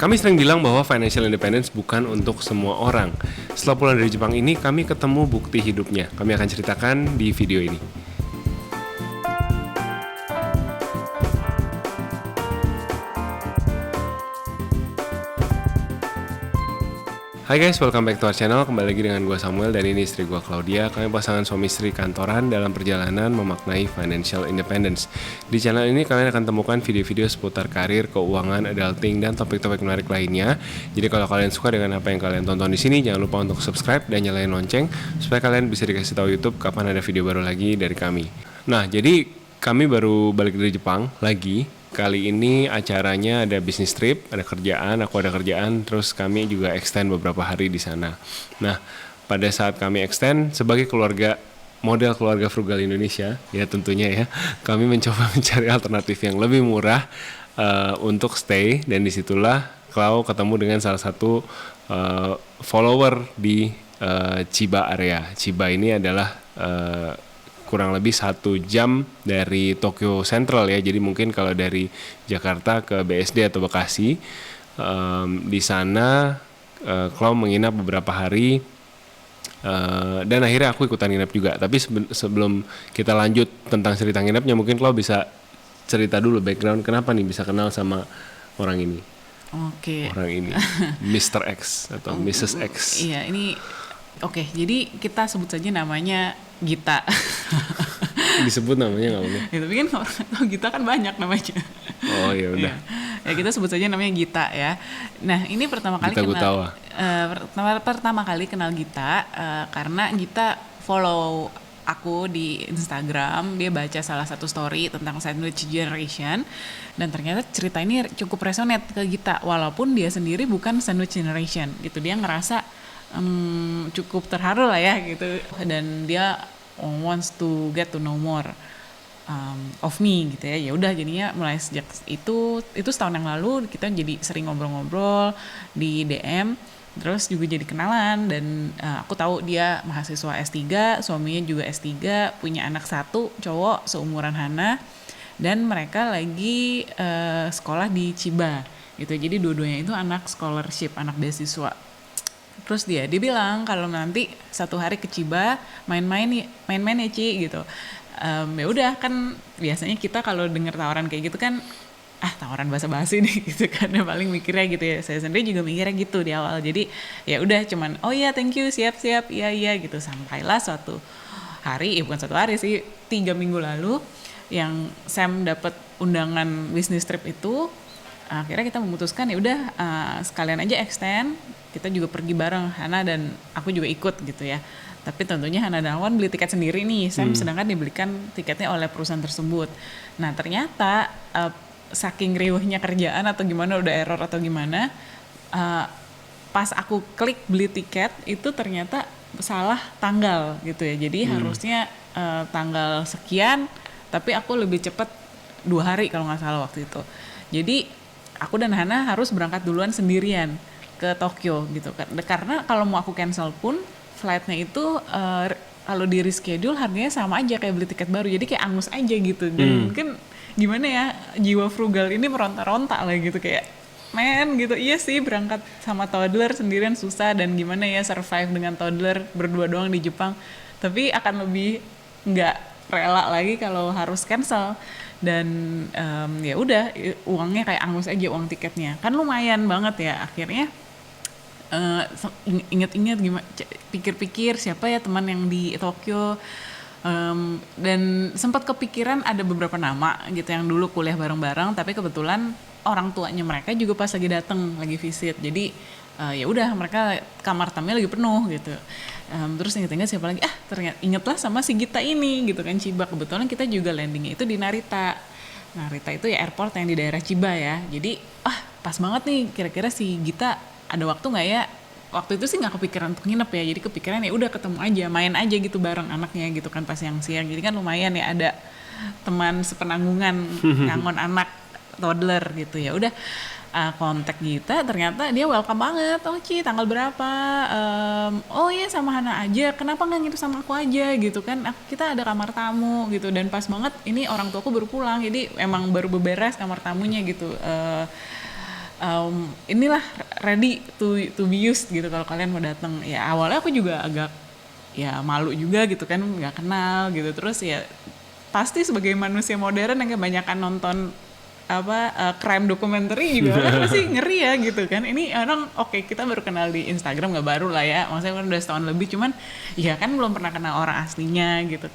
Kami sering bilang bahwa financial independence bukan untuk semua orang. Setelah pulang dari Jepang ini, kami ketemu bukti hidupnya. Kami akan ceritakan di video ini. Hai guys, welcome back to our channel. Kembali lagi dengan gue Samuel dan ini istri gue Claudia. Kami pasangan suami istri kantoran dalam perjalanan memaknai financial independence. Di channel ini kalian akan temukan video-video seputar karir, keuangan, adulting, dan topik-topik menarik lainnya. Jadi kalau kalian suka dengan apa yang kalian tonton di sini, jangan lupa untuk subscribe dan nyalain lonceng supaya kalian bisa dikasih tahu YouTube kapan ada video baru lagi dari kami. Nah, jadi kami baru balik dari Jepang lagi. Kali ini acaranya ada business trip, ada kerjaan, aku ada kerjaan, terus kami juga extend beberapa hari di sana. Nah, pada saat kami extend sebagai model keluarga frugal Indonesia, ya tentunya ya, kami mencoba mencari alternatif yang lebih murah untuk stay, dan disitulah Clau ketemu dengan salah satu follower di Chiba area. Chiba ini adalah kurang lebih 1 jam dari Tokyo Central ya, jadi mungkin kalau dari Jakarta ke BSD atau Bekasi, di sana Clau menginap beberapa hari, dan akhirnya aku ikutan nginap juga. Tapi sebelum kita lanjut tentang cerita nginapnya, mungkin Clau bisa cerita dulu background kenapa nih bisa kenal sama orang ini. Oke. Orang ini, Mr. X atau Mrs. X. Iya, ini oke. Jadi kita sebut saja namanya Gita. Disebut namanya nggak apa-apa. Ya, tapi kan kalau Gita kan banyak namanya. Oh ya udah. Ya kita sebut saja namanya Gita ya. Nah ini pertama kali Gita pertama kali kenal Gita karena Gita follow aku di Instagram. Dia baca salah satu story tentang sandwich generation, dan ternyata cerita ini cukup resonate ke Gita walaupun dia sendiri bukan sandwich generation gitu. Dia ngerasa cukup terharu lah ya gitu, dan dia wants to get to know more of me gitu ya. Ya udah, jadinya mulai sejak itu setahun yang lalu kita jadi sering ngobrol-ngobrol di DM, terus juga jadi kenalan. Dan aku tahu dia mahasiswa S3, suaminya juga S3, punya anak 1 cowok seumuran Hana, dan mereka lagi sekolah di Chiba gitu. Jadi dua-duanya itu anak scholarship, anak beasiswa. Terus dia bilang kalau nanti satu hari ke Chiba main-main ya Ci gitu. Ya udah, kan biasanya kita kalau dengar tawaran kayak gitu kan tawaran basa-basi nih gitu kan, paling mikirnya gitu ya. Saya sendiri juga mikirnya gitu di awal. Jadi ya udah cuman oh iya thank you, siap iya gitu. Sampailah suatu hari, bukan suatu hari sih, 3 minggu lalu yang Sam dapat undangan business trip itu. Akhirnya kita memutuskan ya udah sekalian aja extend, kita juga pergi bareng, Hana dan aku juga ikut gitu ya. Tapi tentunya Hana dan Wan beli tiket sendiri nih, Sam sedangkan dibelikan tiketnya oleh perusahaan tersebut. Nah ternyata saking riuhnya kerjaan atau gimana, udah error atau gimana, pas aku klik beli tiket itu ternyata salah tanggal gitu ya. Jadi harusnya tanggal sekian, tapi aku lebih cepat 2 hari kalau nggak salah waktu itu. Jadi aku dan Hana harus berangkat duluan sendirian ke Tokyo gitu kan. Karena kalau mau aku cancel pun flightnya itu kalau di reschedule harganya sama aja kayak beli tiket baru. Jadi kayak angus aja gitu. Dan mungkin gimana ya, jiwa frugal ini meronta-ronta lah gitu, kayak gitu. Iya sih, berangkat sama toddler sendirian susah, dan gimana ya survive dengan toddler berdua doang di Jepang. Tapi akan lebih nggak rela lagi kalau harus cancel. Dan ya udah, uangnya kayak angus aja, uang tiketnya kan lumayan banget ya. Akhirnya inget-inget gimana, pikir-pikir siapa ya teman yang di Tokyo, dan sempat kepikiran ada beberapa nama gitu yang dulu kuliah bareng-bareng, tapi kebetulan orang tuanya mereka juga pas lagi datang lagi visit. Jadi ya udah, mereka kamar tamunya lagi penuh gitu. Terus inget-inget siapa lagi, ternyata ingetlah sama si Gita ini gitu kan, Chiba. Kebetulan kita juga landingnya itu di Narita itu ya airport yang di daerah Chiba ya. Jadi pas banget nih, kira-kira si Gita ada waktu nggak ya. Waktu itu sih nggak kepikiran untuk nginep ya, jadi kepikiran ya udah ketemu aja, main aja gitu bareng anaknya gitu kan pas siang-siang. Jadi kan lumayan ya ada teman sepenanggungan ngangon anak toddler gitu. Ya udah, kontak Gita, ternyata dia welcome banget. Oh Ci, tanggal berapa? Oh iya sama Hana aja, kenapa nggak nginep sama aku aja gitu kan, kita ada kamar tamu gitu. Dan pas banget ini orang tuaku baru pulang, jadi emang baru beberes kamar tamunya gitu. inilah ready to be used gitu kalau kalian mau datang. Ya awalnya aku juga agak ya malu juga gitu kan, nggak kenal gitu. Terus ya pasti sebagai manusia modern yang kebanyakan nonton crime documentary juga kan pasti ngeri ya gitu kan. Ini orang oke, kita baru kenal di Instagram, nggak baru lah ya, maksudnya kan udah setahun lebih, cuman ya kan belum pernah kenal orang aslinya gitu.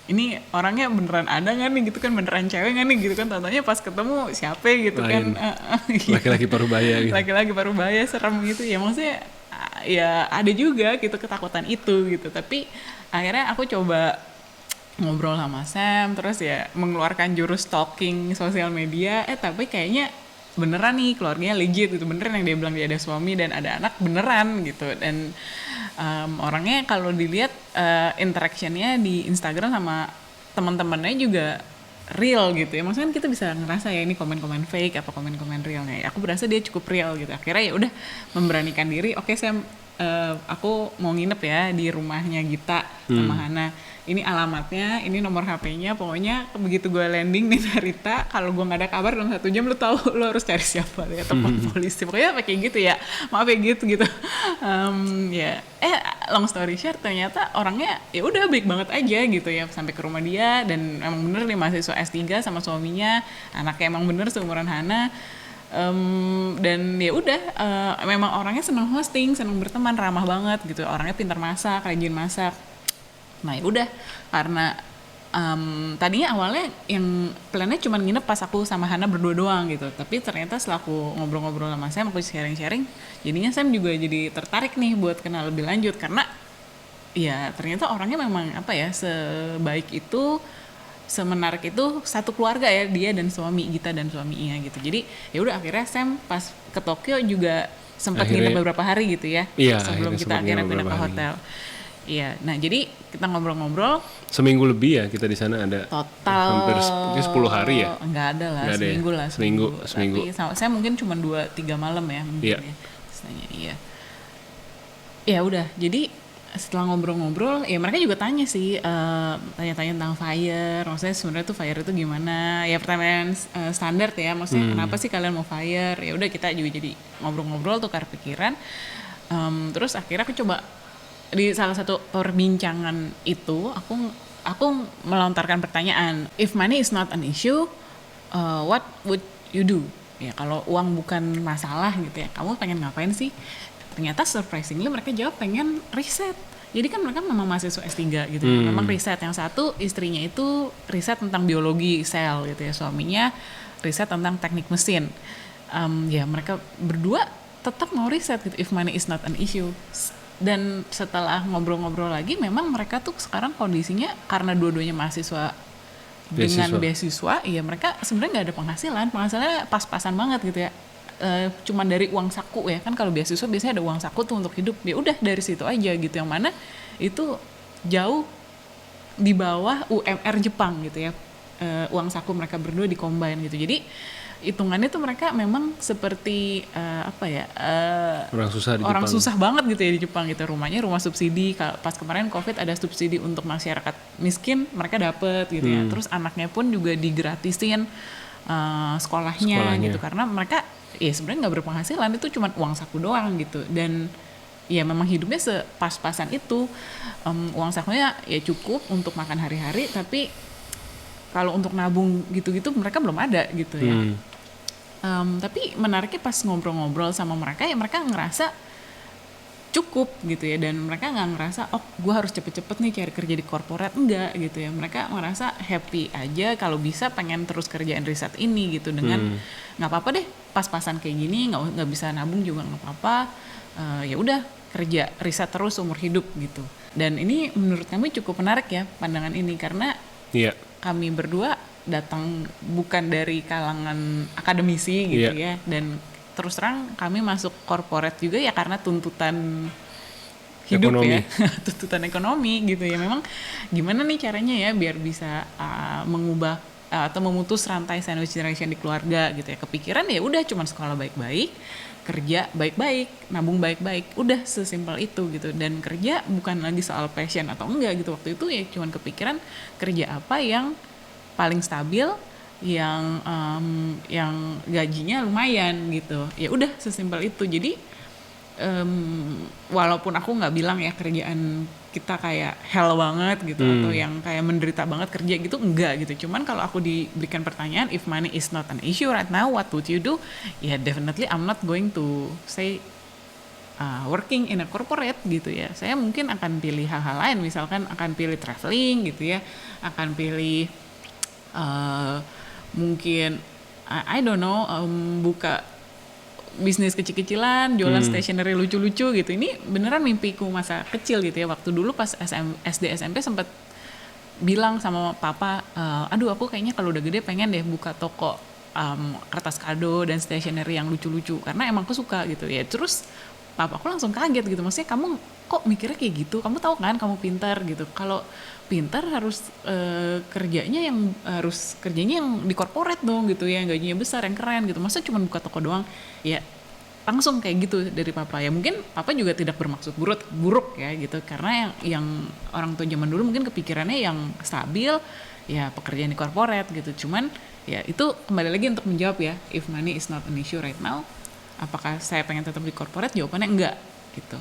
Ini orangnya beneran ada nggak nih gitu kan, beneran cewek nggak nih gitu kan, tontonnya pas ketemu siapa gitu Lain. kan. Laki-laki parubaya gitu. Laki-laki parubaya serem gitu ya, maksudnya ya ada juga gitu ketakutan itu gitu. Tapi akhirnya aku coba ngobrol sama Sam, terus ya mengeluarkan jurus stalking sosial media, tapi kayaknya beneran nih keluarganya legit gitu, beneran yang dia bilang dia ada suami dan ada anak beneran gitu. Dan orangnya kalau dilihat interactionnya di Instagram sama teman-temannya juga real gitu ya, maksudnya kita bisa ngerasa ya ini komen-komen fake apa komen-komen realnya. Aku berasa dia cukup real gitu. Akhirnya ya udah memberanikan diri, oke Sam, aku mau nginep ya di rumahnya Gita sama Hana. Ini alamatnya, ini nomor HP-nya, pokoknya begitu gue landing di Narita, kalau gue nggak ada kabar dalam 1 jam, lu tahu lu harus cari siapa ya, telepon polisi, pokoknya kayak gitu ya, maaf ya gitu. Ya, long story short, ternyata orangnya ya udah baik banget aja gitu ya, sampai ke rumah dia dan emang bener nih mahasiswa S3 sama suaminya, anaknya emang bener seumuran Hana. Dan ya udah, memang orangnya senang hosting, senang berteman, ramah banget gitu, orangnya pintar masak, rajin masak. Nah ya udah, karena tadinya awalnya yang plannya cuma nginep pas aku sama Hana berdua doang gitu, tapi ternyata setelah aku ngobrol-ngobrol sama Sam, aku sharing-sharing, jadinya Sam juga jadi tertarik nih buat kenal lebih lanjut, karena ya ternyata orangnya memang apa ya, sebaik itu, semenarik itu, satu keluarga ya, dia dan suami, Gita dan suaminya gitu. Jadi ya udah, akhirnya Sam pas ke Tokyo juga sempat nginep beberapa hari gitu ya, iya, sebelum kita akhirnya pindah ke hotel. Iya, nah jadi kita ngobrol-ngobrol. Seminggu lebih ya kita di sana, ada total hampir 10 hari ya? Enggak ada lah, Nggak ada seminggu ya? lah. Seminggu. Tapi saya mungkin cuma 2-3 malam ya mungkin Iya. ya. Iya. Ya udah, jadi setelah ngobrol-ngobrol, ya mereka juga tanya sih, tanya-tanya tentang FIRE, maksudnya sebenarnya tuh FIRE itu gimana? Ya pertanyaan standar ya, maksudnya kenapa sih kalian mau FIRE? Ya udah, kita juga jadi ngobrol-ngobrol, tukar pikiran. Terus akhirnya aku coba di salah satu perbincangan itu, aku melontarkan pertanyaan, if money is not an issue, what would you do? Ya kalau uang bukan masalah gitu ya, kamu pengen ngapain sih? Ternyata surprisingly mereka jawab pengen riset. Jadi kan mereka memang mahasiswa S3 gitu ya, memang riset. Yang satu istrinya itu riset tentang biologi sel gitu ya, suaminya riset tentang teknik mesin. Ya mereka berdua tetap mau riset gitu, if money is not an issue. Dan setelah ngobrol-ngobrol lagi, memang mereka tuh sekarang kondisinya karena dua-duanya mahasiswa dengan beasiswa, ya mereka sebenarnya nggak ada penghasilannya pas-pasan banget gitu ya. Cuman dari uang saku ya kan, kalau beasiswa biasanya ada uang saku tuh untuk hidup, ya udah dari situ aja gitu, yang mana itu jauh di bawah UMR Jepang gitu ya, uang saku mereka berdua di combine gitu. Jadi hitungannya tuh mereka memang seperti orang susah banget gitu ya di Jepang gitu. Rumahnya rumah subsidi, pas kemarin COVID ada subsidi untuk masyarakat miskin, mereka dapet gitu ya. Terus anaknya pun juga digratisin sekolahnya gitu, karena mereka ya sebenarnya nggak berpenghasilan, itu cuma uang saku doang gitu. Dan ya memang hidupnya sepas-pasan itu, uang sakunya ya cukup untuk makan hari-hari, tapi kalau untuk nabung gitu-gitu mereka belum ada gitu ya. Tapi menariknya pas ngobrol-ngobrol sama mereka, ya mereka ngerasa cukup gitu ya, dan mereka nggak ngerasa gue harus cepet-cepet nih cari kerja di korporat, enggak gitu ya. Mereka ngerasa happy aja kalau bisa pengen terus kerjain riset ini gitu, dengan nggak apa-apa deh pas-pasan kayak gini, nggak bisa nabung juga nggak apa-apa, ya udah kerja riset terus umur hidup gitu. Dan ini menurut kami cukup menarik ya pandangan ini, karena kami berdua datang bukan dari kalangan akademisi gitu ya, dan terus terang kami masuk korporat juga ya karena tuntutan hidup ekonomi. Tuntutan ekonomi gitu ya. Memang gimana nih caranya ya biar bisa mengubah atau memutus rantai sandwich generation di keluarga gitu ya. Kepikiran ya udah cuman sekolah baik-baik, kerja baik-baik, nabung baik-baik, udah sesimpel itu gitu. Dan kerja bukan lagi soal passion atau enggak gitu, waktu itu ya cuman kepikiran kerja apa yang paling stabil, yang gajinya lumayan gitu. Ya udah sesimpel itu. Jadi walaupun aku nggak bilang ya kerjaan kita kayak hell banget gitu atau yang kayak menderita banget kerja gitu, enggak gitu. Cuman kalau aku diberikan pertanyaan, if money is not an issue right now, what would you do? Ya definitely I'm not going to say working in a corporate gitu ya. Saya mungkin akan pilih hal-hal lain, misalkan akan pilih traveling gitu ya, akan pilih mungkin I don't know, buka bisnis kecil-kecilan, jualan stationery lucu-lucu gitu. Ini beneran mimpiku masa kecil gitu ya. Waktu dulu pas SD SMP sempat bilang sama papa, aduh aku kayaknya kalau udah gede pengen deh buka toko kertas kado dan stationery yang lucu-lucu, karena emang aku suka gitu ya. Terus papa aku langsung kaget gitu, maksudnya kamu kok mikirnya kayak gitu, kamu tahu kan kamu pintar gitu, kalau pintar harus kerjanya yang di corporate dong gitu ya, yang gajinya besar, yang keren gitu, masa cuma buka toko doang. Ya langsung kayak gitu dari papa. Ya mungkin papa juga tidak bermaksud buruk ya gitu, karena yang orang tua zaman dulu mungkin kepikirannya yang stabil ya pekerjaan di corporate gitu. Cuman ya itu kembali lagi untuk menjawab ya, if money is not an issue right now, apakah saya pengen tetap di corporate? Jawabannya enggak gitu,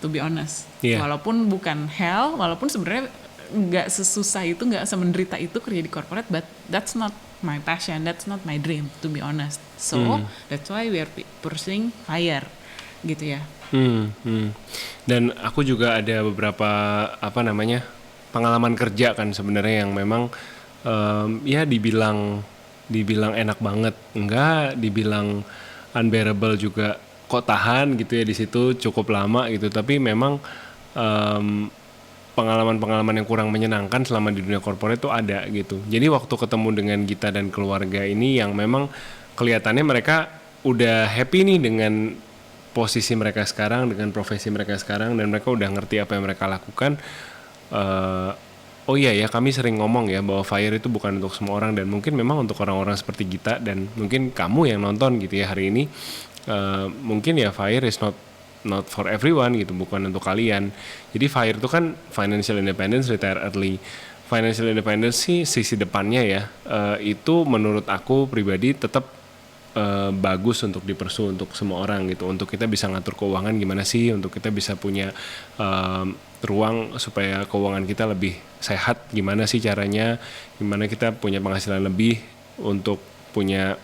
to be honest. Walaupun bukan hell, walaupun sebenarnya nggak sesusah itu, nggak semenderita itu kerja di corporate, but that's not my passion, that's not my dream, to be honest. So that's why we are pursuing FIRE gitu ya. Dan aku juga ada beberapa pengalaman kerja kan sebenarnya yang memang ya dibilang enak banget, enggak, dibilang unbearable juga, kok tahan gitu ya di situ cukup lama gitu. Tapi memang pengalaman-pengalaman yang kurang menyenangkan selama di dunia korporat itu ada gitu. Jadi waktu ketemu dengan Gita dan keluarga ini yang memang kelihatannya mereka udah happy nih dengan posisi mereka sekarang, dengan profesi mereka sekarang, dan mereka udah ngerti apa yang mereka lakukan. Oh iya ya, kami sering ngomong ya bahwa FIRE itu bukan untuk semua orang, dan mungkin memang untuk orang-orang seperti Gita dan mungkin kamu yang nonton gitu ya hari ini, mungkin ya FIRE is not for everyone gitu, bukan untuk kalian. Jadi FIRE itu kan financial independence, retire early. Financial independence sih sisi depannya ya, itu menurut aku pribadi tetap bagus untuk dipersu untuk semua orang gitu, untuk kita bisa ngatur keuangan gimana sih, untuk kita bisa punya ruang supaya keuangan kita lebih sehat, gimana sih caranya, gimana kita punya penghasilan lebih untuk punya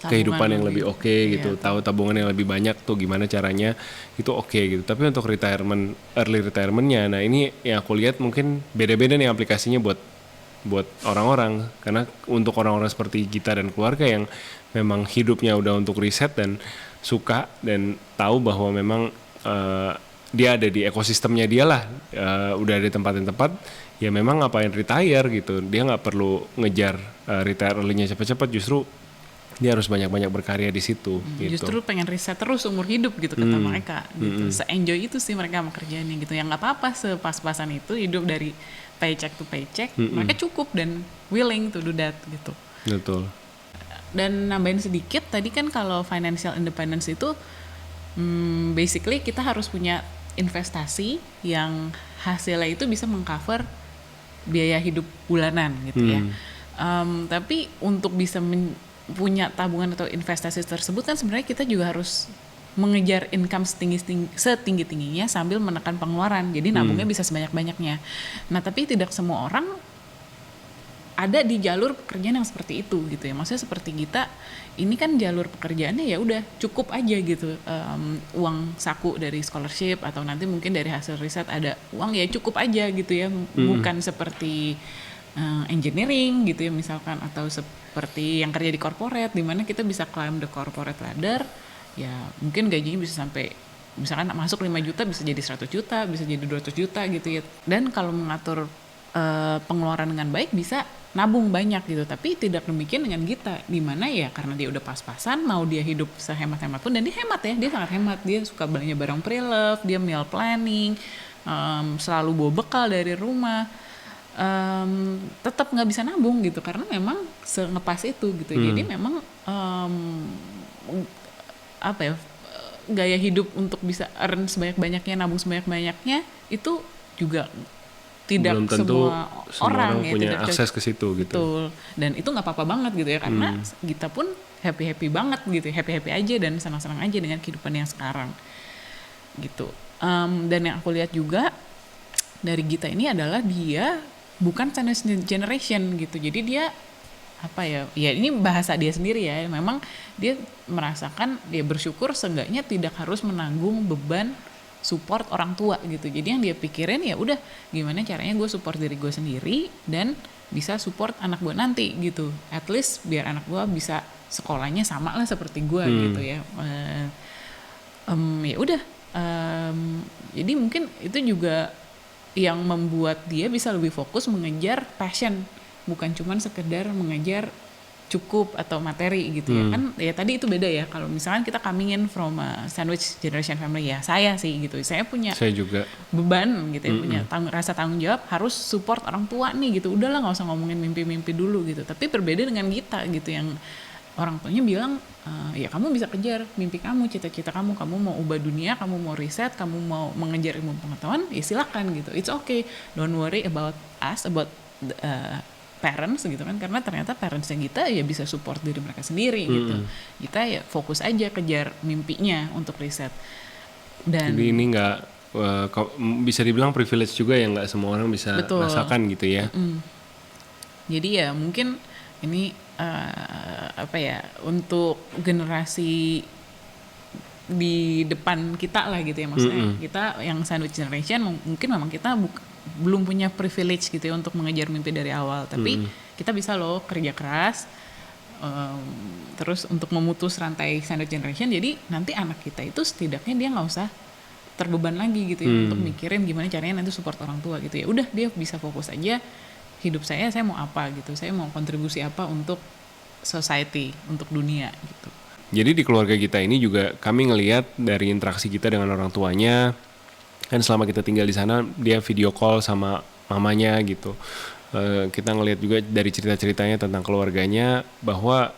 kehidupan yang lebih oke gitu, tahu tabungan yang lebih banyak tuh gimana caranya, itu oke gitu. Tapi untuk early retirementnya, nah ini yang aku lihat mungkin beda-beda nih aplikasinya buat orang-orang, karena untuk orang-orang seperti kita dan keluarga yang memang hidupnya udah untuk riset dan suka dan tahu bahwa memang dia ada di ekosistemnya dia lah, udah ada tempat ya memang ngapain retire gitu, dia nggak perlu ngejar retire early-nya cepat-cepat, justru dia harus banyak-banyak berkarya di situ. Gitu. Justru pengen riset terus umur hidup gitu kata mereka. Gitu. Se-enjoy itu sih mereka sama kerjaannya gitu. Yang nggak apa-apa sepas-pasan itu hidup dari paycheck to paycheck. Mereka cukup dan willing to do that gitu. Betul. Dan nambahin sedikit tadi kan kalau financial independence itu basically kita harus punya investasi yang hasilnya itu bisa mengcover biaya hidup bulanan gitu ya. Tapi untuk bisa punya tabungan atau investasi tersebut kan sebenarnya kita juga harus mengejar income setinggi-tingginya sambil menekan pengeluaran. Jadi nabungnya bisa sebanyak-banyaknya. Nah, tapi tidak semua orang ada di jalur pekerjaan yang seperti itu gitu ya. Maksudnya seperti kita, ini kan jalur pekerjaannya ya udah cukup aja gitu. Uang saku dari scholarship atau nanti mungkin dari hasil riset ada uang ya cukup aja gitu ya. Bukan seperti engineering gitu ya misalkan, atau seperti yang kerja di corporate di mana kita bisa climb the corporate ladder ya, mungkin gajinya bisa sampai misalkan masuk 5 juta bisa jadi 100 juta, bisa jadi 200 juta gitu ya. Dan kalau mengatur pengeluaran dengan baik bisa nabung banyak gitu. Tapi tidak demikian dengan Gita, di mana ya karena dia udah pas-pasan, mau dia hidup sehemat-hemat pun, dan dia hemat ya, dia sangat hemat, dia suka belanja barang pre-love, dia meal planning, selalu bawa bekal dari rumah. Tetap nggak bisa nabung gitu karena memang sengepas itu gitu. Jadi memang apa ya, gaya hidup untuk bisa earn sebanyak-banyaknya, nabung sebanyak-banyaknya itu juga tidak belum tentu semua orang ya punya tidak akses ke situ gitu. betul, dan itu nggak apa-apa banget gitu ya, karena kita pun happy banget gitu, happy aja dan senang-senang aja dengan kehidupan yang sekarang gitu. Dan yang aku lihat juga dari Gita ini adalah dia bukan sandwich generation gitu, jadi dia apa ya ini bahasa dia sendiri ya, memang dia merasakan dia bersyukur seenggaknya tidak harus menanggung beban support orang tua gitu. Jadi yang dia pikirin ya udah gimana caranya gue support diri gue sendiri dan bisa support anak gue nanti gitu, at least biar anak gue bisa sekolahnya sama lah seperti gue gitu ya. Ya udah, jadi mungkin itu juga yang membuat dia bisa lebih fokus mengejar passion, bukan cuman sekedar mengejar cukup atau materi gitu ya. Kan ya tadi itu beda ya, kalau misalkan kita coming in from a sandwich generation family ya, saya sih gitu, saya juga beban gitu ya, punya rasa tanggung jawab harus support orang tua nih gitu, udahlah nggak usah ngomongin mimpi-mimpi dulu gitu. Tapi berbeda dengan kita gitu, yang orang tuanya bilang ya kamu bisa kejar mimpi kamu, cita-cita kamu mau ubah dunia, kamu mau riset, kamu mau mengejar ilmu pengetahuan, ya silakan gitu, it's okay, don't worry about us, about the, parents gitu kan, karena ternyata parentsnya kita ya bisa support diri mereka sendiri gitu. Kita ya fokus aja kejar mimpinya untuk riset. Dan jadi ini nggak bisa dibilang privilege juga yang nggak semua orang bisa rasakan gitu ya. Jadi ya mungkin ini untuk generasi di depan kita lah gitu ya, maksudnya kita yang sandwich generation mungkin memang kita belum punya privilege gitu ya untuk mengejar mimpi dari awal, tapi kita bisa loh kerja keras terus untuk memutus rantai sandwich generation, jadi nanti anak kita itu setidaknya dia nggak usah terbeban lagi gitu ya untuk mikirin gimana caranya nanti support orang tua gitu ya. Udah dia bisa fokus aja, hidup saya mau apa gitu, saya mau kontribusi apa untuk society, untuk dunia gitu. Jadi di keluarga kita ini juga kami ngelihat dari interaksi kita dengan orang tuanya, kan selama kita tinggal di sana dia video call sama mamanya gitu. Kita ngelihat juga dari cerita-ceritanya tentang keluarganya bahwa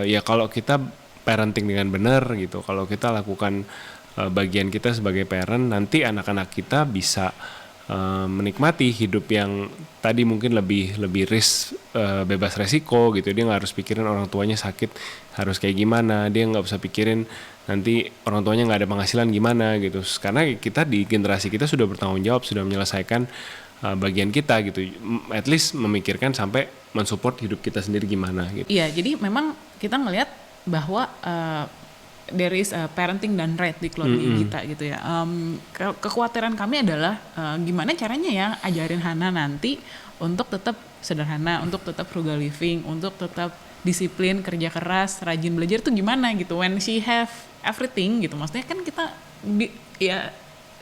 ya kalau kita parenting dengan benar gitu, kalau kita lakukan bagian kita sebagai parent, nanti anak-anak kita bisa menikmati hidup yang tadi mungkin lebih bebas resiko gitu. Dia nggak harus pikirin orang tuanya sakit harus kayak gimana, dia nggak usah pikirin nanti orang tuanya nggak ada penghasilan gimana gitu, karena kita di generasi kita sudah bertanggung jawab, sudah menyelesaikan bagian kita gitu, at least memikirkan sampai mensupport hidup kita sendiri gimana gitu. Iya, jadi memang kita ngelihat bahwa there is a parenting done right di keluarga kita gitu ya. Kekhawatiran kami adalah gimana caranya ya ajarin Hana nanti untuk tetap sederhana, untuk tetap frugal living, untuk tetap disiplin, kerja keras, rajin belajar tuh gimana gitu. When she have everything gitu, maksudnya kan kita ya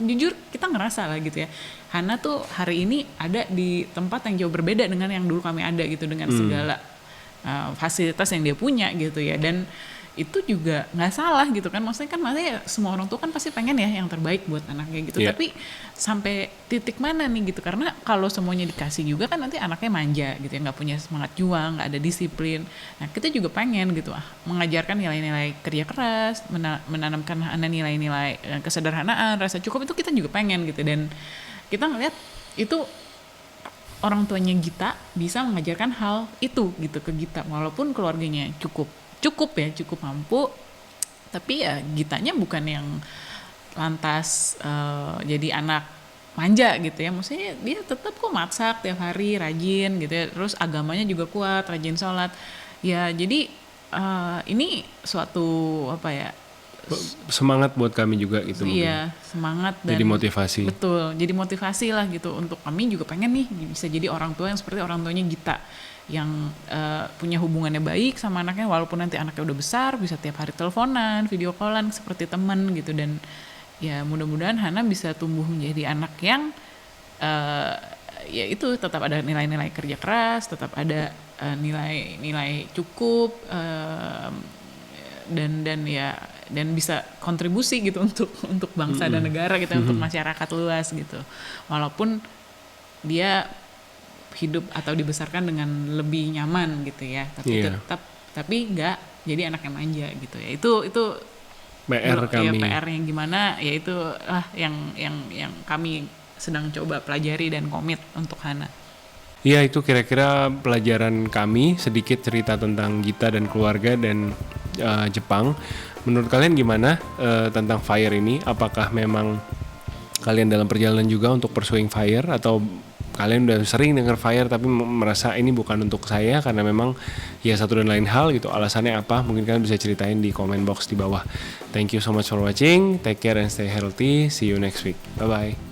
jujur kita ngerasa lah gitu ya, Hana tuh hari ini ada di tempat yang jauh berbeda dengan yang dulu kami ada gitu, dengan segala fasilitas yang dia punya gitu ya. Dan itu juga nggak salah gitu kan, maksudnya semua orang tua kan pasti pengen ya yang terbaik buat anaknya gitu. Tapi sampai titik mana nih gitu, karena kalau semuanya dikasih juga kan nanti anaknya manja gitu ya, nggak punya semangat juang, nggak ada disiplin. Nah kita juga pengen gitu mengajarkan nilai-nilai kerja keras, menanamkan nilai-nilai kesederhanaan, rasa cukup, itu kita juga pengen gitu. Dan kita ngeliat itu orang tuanya Gita bisa mengajarkan hal itu gitu ke Gita, walaupun keluarganya cukup mampu, tapi ya Gitanya bukan yang lantas jadi anak manja gitu ya, maksudnya dia tetap kok masak tiap hari, rajin gitu ya, terus agamanya juga kuat, rajin sholat ya. Jadi ini suatu semangat buat kami juga gitu. Iya, semangat dan jadi motivasi. Betul, jadi motivasi lah gitu untuk kami juga pengen nih bisa jadi orang tua yang seperti orang tuanya Gita, yang punya hubungannya baik sama anaknya, walaupun nanti anaknya udah besar bisa tiap hari teleponan, video callan seperti teman gitu. Dan ya mudah-mudahan Hana bisa tumbuh menjadi anak yang ya itu tetap ada nilai-nilai kerja keras, tetap ada nilai-nilai cukup, dan bisa kontribusi gitu untuk bangsa dan negara gitu, untuk masyarakat luas gitu, walaupun dia hidup atau dibesarkan dengan lebih nyaman gitu ya, tapi nggak jadi anak yang manja gitu ya. Itu PR kami. Ya, PR yang gimana ya, itu yang kami sedang coba pelajari dan komit untuk Hana. Iya, itu kira-kira pelajaran kami, sedikit cerita tentang Gita dan keluarga dan Jepang. Menurut kalian gimana tentang FIRE ini? Apakah memang kalian dalam perjalanan juga untuk pursuing FIRE, atau kalian udah sering dengar FIRE tapi merasa ini bukan untuk saya karena memang ya satu dan lain hal gitu, alasannya apa? Mungkin kalian bisa ceritain di comment box di bawah. Thank you so much for watching, take care and stay healthy, see you next week, bye bye.